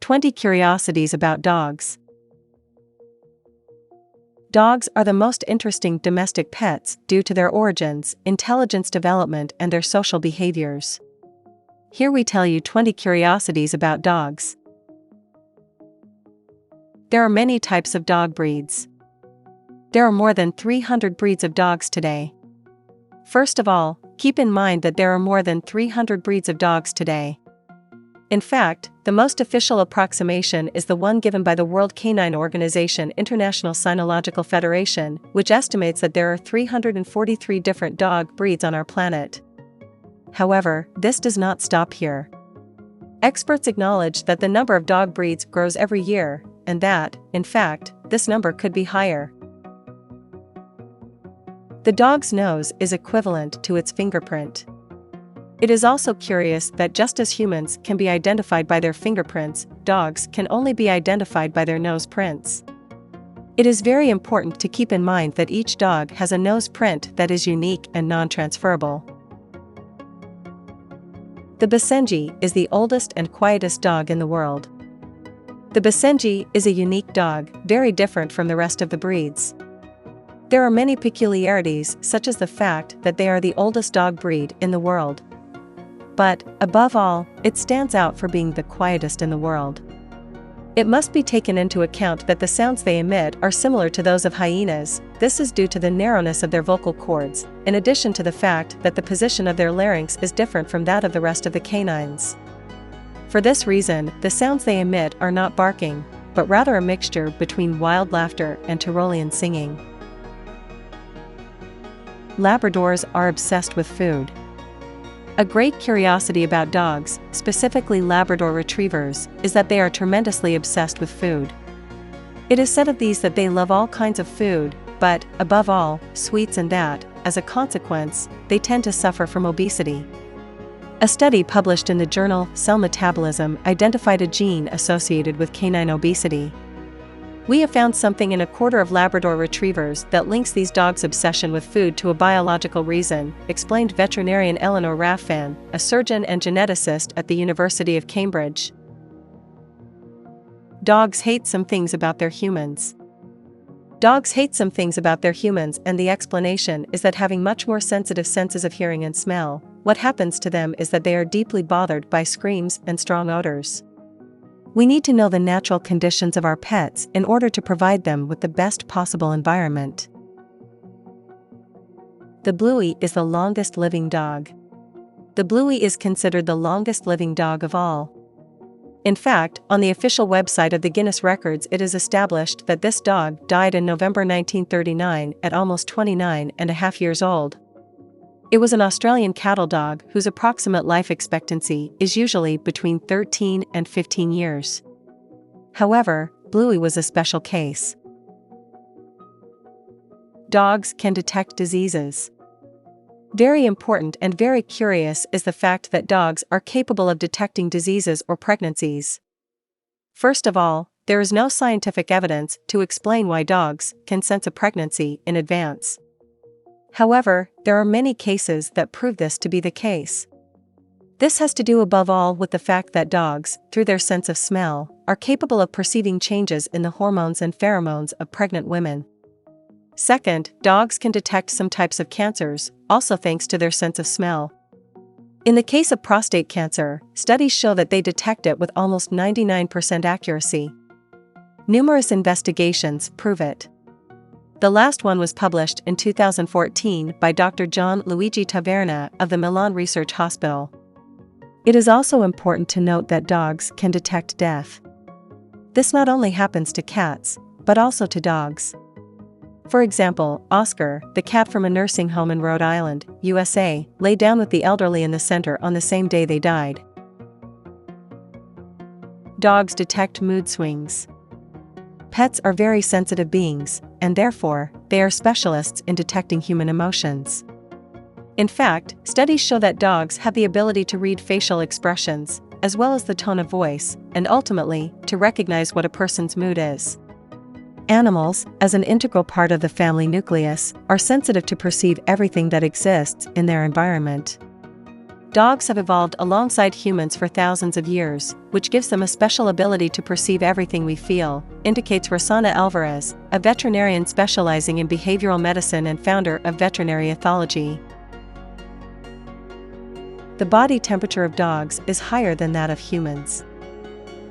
20 Curiosities about dogs. Dogs are the most interesting domestic pets due to their origins, intelligence development, and their social behaviors. Here we tell you 20 curiosities about dogs. There are many types of dog breeds. There are more than 300 breeds of dogs today. First of all, keep in mind that there are more than 300 breeds of dogs today. In fact, the most official approximation is the one given by the World Canine Organization International Cynological Federation, which estimates that there are 343 different dog breeds on our planet. However, this does not stop here. Experts acknowledge that the number of dog breeds grows every year, and that, in fact, this number could be higher. The dog's nose is equivalent to its fingerprint. It is also curious that just as humans can be identified by their fingerprints, dogs can only be identified by their nose prints. It is very important to keep in mind that each dog has a nose print that is unique and non-transferable. The BASENJI is the oldest and quietest dog in the world. The BASENJI is a unique dog, very different from the rest of the breeds. There are many peculiarities, such as the fact that they are the oldest dog breed in the world. But, above all, it stands out for being the quietest in the world. It must be taken into account that the sounds they emit are similar to those of hyenas. This is due to the narrowness of their vocal cords, in addition to the fact that the position of their larynx is different from that of the rest of the canines. For this reason, the sounds they emit are not barking, but rather a mixture between wild laughter and Tyrolean singing. Labradors are obsessed with food. A great curiosity about dogs, specifically Labrador retrievers, is that they are tremendously obsessed with food. It is said of these that they love all kinds of food, but, above all, sweets, and that, as a consequence, they tend to suffer from obesity. A study published in the journal Cell Metabolism identified a gene associated with canine obesity. We have found something in a quarter of Labrador retrievers that links these dogs' obsession with food to a biological reason, explained veterinarian Eleanor Raffan, a surgeon and geneticist at the University of Cambridge. Dogs hate some things about their humans. Dogs hate some things about their humans, and the explanation is that having much more sensitive senses of hearing and smell, what happens to them is that they are deeply bothered by screams and strong odors. We need to know the natural conditions of our pets in order to provide them with the best possible environment. The BLUEY is the longest living dog. The BLUEY is considered the longest living dog of all. In fact, on the official website of the Guinness Records it is established that this dog died in November 1939 at almost 29.5 years old. It was an Australian cattle dog whose approximate life expectancy is usually between 13 and 15 years. However, BLUEY was a special case. Dogs can detect diseases. Very important and very curious is the fact that dogs are capable of detecting diseases or pregnancies. First of all, there is no scientific evidence to explain why dogs can sense a pregnancy in advance. However, there are many cases that prove this to be the case. This has to do above all with the fact that dogs, through their sense of smell, are capable of perceiving changes in the hormones and pheromones of pregnant women. Second, dogs can detect some types of cancers, also thanks to their sense of smell. In the case of prostate cancer, studies show that they detect it with almost 99% accuracy. Numerous investigations prove it. The last one was published in 2014 by Dr. John Luigi Taverna of the Milan Research Hospital. It is also important to note that dogs can detect death. This not only happens to cats, but also to dogs. For example, Oscar, the cat from a nursing home in Rhode Island, USA, lay down with the elderly in the center on the same day they died. Dogs detect mood swings. Pets are very sensitive beings, and therefore, they are specialists in detecting human emotions. In fact, studies show that dogs have the ability to read facial expressions, as well as the tone of voice, and ultimately, to recognize what a person's mood is. Animals, as an integral part of the family nucleus, are sensitive to perceive everything that exists in their environment. Dogs have evolved alongside humans for thousands of years, which gives them a special ability to perceive everything we feel, indicates Rossana Alvarez, a veterinarian specializing in behavioral medicine and founder of veterinary ethology. The body temperature of dogs is higher than that of humans.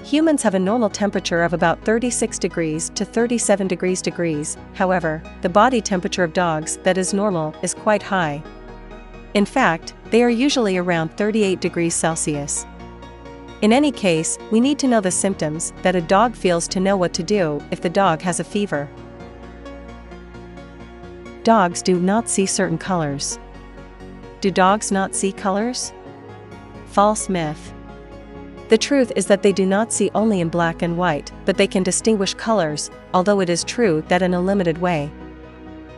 Humans have a normal temperature of about 36 degrees to 37 degrees. However, the body temperature of dogs that is normal is quite high. In fact, they are usually around 38 degrees Celsius. In any case, we need to know the symptoms that a dog feels to know what to do if the dog has a fever. Dogs do not see certain colors. Do dogs not see colors? False myth. The truth is that they do not see only in black and white, but they can distinguish colors, although it is true that in a limited way.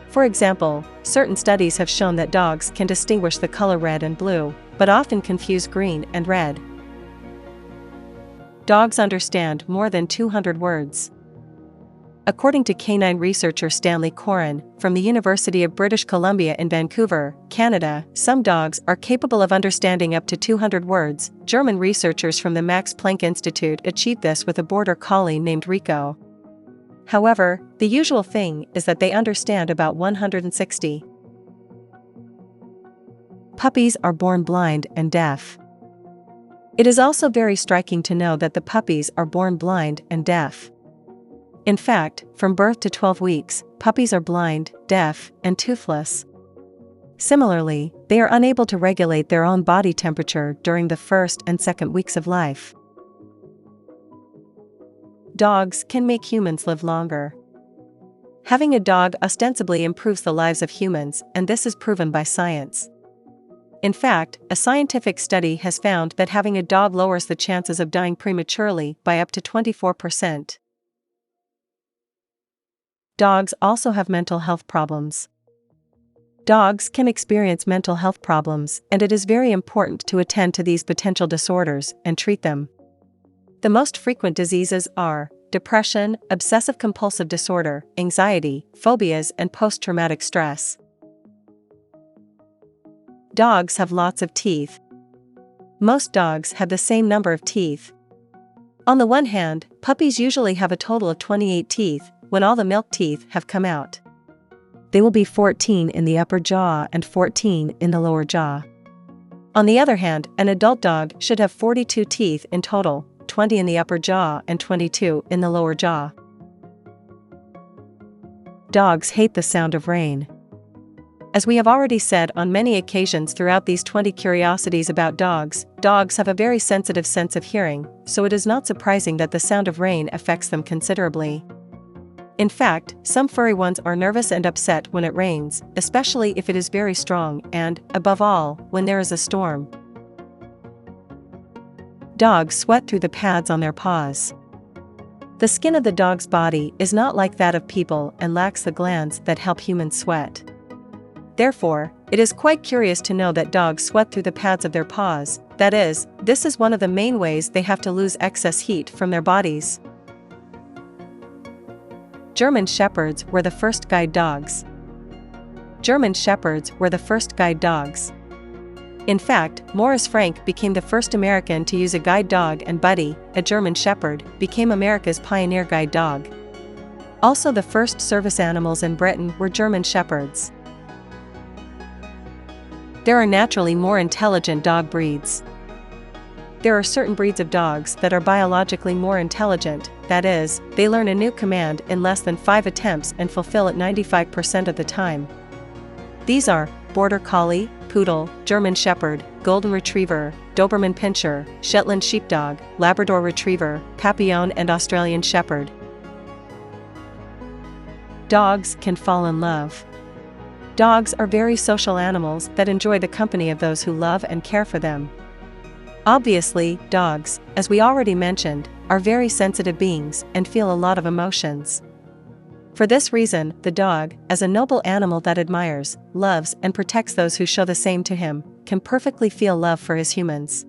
For example, certain studies have shown that dogs can distinguish the color red and blue, but often confuse green and red. Dogs understand more than 200 words. According to canine researcher Stanley Coren, from the University of British Columbia in Vancouver, Canada, some dogs are capable of understanding up to 200 words. German researchers from the Max Planck Institute achieved this with a border collie named Rico. However, the usual thing is that they understand about 160. Puppies are born blind and deaf. It is also very striking to know that the puppies are born blind and deaf. In fact, from birth to 12 weeks, puppies are blind, deaf, and toothless. Similarly, they are unable to regulate their own body temperature during the first and second weeks of life. Dogs can make humans live longer. Having a dog ostensibly improves the lives of humans, and this is proven by science. In fact, a scientific study has found that having a dog lowers the chances of dying prematurely by up to 24%. Dogs also have mental health problems. Dogs can experience mental health problems, and it is very important to attend to these potential disorders and treat them. The most frequent diseases are depression, obsessive-compulsive disorder, anxiety, phobias, and post-traumatic stress. Dogs have lots of teeth. Most dogs have the same number of teeth. On the one hand, puppies usually have a total of 28 teeth when all the milk teeth have come out. They will be 14 in the upper jaw and 14 in the lower jaw. On the other hand, an adult dog should have 42 teeth in total, 20 in the upper jaw and 22 in the lower jaw. Dogs hate the sound of rain. As we have already said on many occasions throughout these 20 curiosities about dogs, dogs have a very sensitive sense of hearing, so it is not surprising that the sound of rain affects them considerably. In fact, some furry ones are nervous and upset when it rains, especially if it is very strong and, above all, when there is a storm. Dogs sweat through the pads on their paws. The skin of the dog's body is not like that of people and lacks the glands that help humans sweat. Therefore, it is quite curious to know that dogs sweat through the pads of their paws. That is, this is one of the main ways they have to lose excess heat from their bodies. German Shepherds were the first guide dogs. German Shepherds were the first guide dogs. In fact, Morris Frank became the first American to use a guide dog, and Buddy, a German Shepherd, became America's pioneer guide dog. Also, the first service animals in Britain were German Shepherds. There are naturally more intelligent dog breeds. There are certain breeds of dogs that are biologically more intelligent, that is, they learn a new command in less than 5 attempts and fulfill it 95% of the time. These are Border Collie, Poodle, German Shepherd, Golden Retriever, Doberman Pinscher, Shetland Sheepdog, Labrador Retriever, Papillon, and Australian Shepherd. Dogs can fall in love. Dogs are very social animals that enjoy the company of those who love and care for them. Obviously, dogs, as we already mentioned, are very sensitive beings and feel a lot of emotions. For this reason, the dog, as a noble animal that admires, loves, and protects those who show the same to him, can perfectly feel love for his humans.